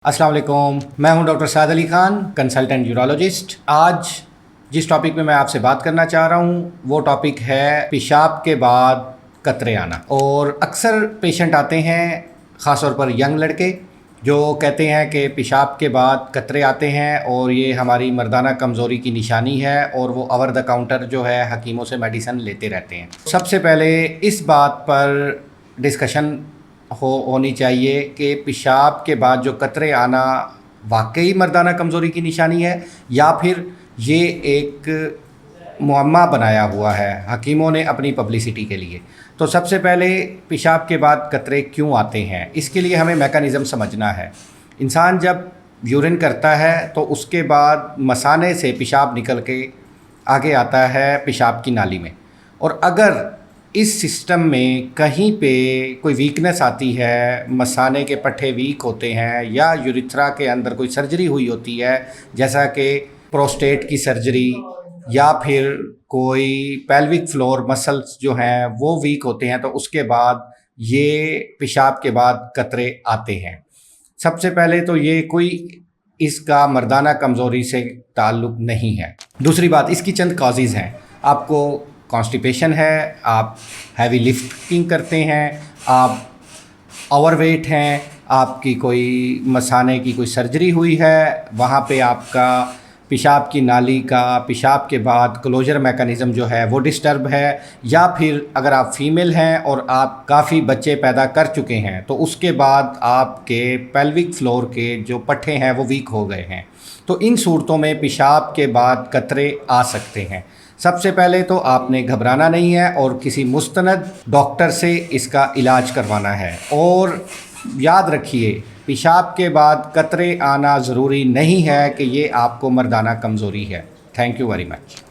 अस्सलाम वालेकुम, मैं हूं डॉक्टर साद अली खान, कंसल्टेंट यूरोलॉजिस्ट। आज जिस टॉपिक में मैं आपसे बात करना चाह रहा हूं वो टॉपिक है पेशाब के बाद कतरे आना। और अक्सर पेशेंट आते हैं, ख़ास तौर पर यंग लड़के, जो कहते हैं कि पेशाब के बाद कतरे आते हैं और ये हमारी मर्दाना कमज़ोरी की निशानी है, और वो ओवर द काउंटर जो है हकीमों से मेडिसिन लेते रहते हैं। सबसे पहले इस बात पर डिस्कशन होनी चाहिए कि पेशाब के बाद जो कतरे आना वाकई मर्दाना कमज़ोरी की निशानी है या फिर ये एक मुअम्मा बनाया हुआ है हकीमों ने अपनी पब्लिसिटी के लिए। तो सबसे पहले पेशाब के बाद कतरे क्यों आते हैं, इसके लिए हमें मैकेनिज़्म समझना है। इंसान जब यूरिन करता है तो उसके बाद मसाने से पेशाब निकल के आगे आता है पेशाब की नाली में, और अगर इस सिस्टम में कहीं पे कोई वीकनेस आती है, मसाने के पट्टे वीक होते हैं या यूरिथ्रा के अंदर कोई सर्जरी हुई होती है, जैसा कि प्रोस्टेट की सर्जरी या फिर कोई पेल्विक फ्लोर मसल्स जो हैं वो वीक होते हैं, तो उसके बाद ये पेशाब के बाद कतरे आते हैं। सबसे पहले तो ये कोई इसका मर्दाना कमज़ोरी से ताल्लुक़ नहीं है। दूसरी बात, इसकी चंद कॉजेज़ हैं। आपको कॉन्स्टिपेशन है, आप हैवी लिफ्टिंग करते हैं, आप ओवरवेट हैं, आपकी कोई मसाने की कोई सर्जरी हुई है, वहाँ पे आपका पेशाब की नाली का पेशाब के बाद क्लोजर मैकेनिज़्म जो है वो डिस्टर्ब है, या फिर अगर आप फीमेल हैं और आप काफ़ी बच्चे पैदा कर चुके हैं तो उसके बाद आपके पेल्विक फ्लोर के जो पट्टे हैं वो वीक हो गए हैं। तो इन सूरतों में पेशाब के बाद कतरे आ सकते हैं। सबसे पहले तो आपने घबराना नहीं है और किसी मुस्तनद डॉक्टर से इसका इलाज करवाना है। और याद रखिए, पेशाब के बाद कतरे आना ज़रूरी नहीं है कि ये आपको मर्दाना कमज़ोरी है। Thank you very much.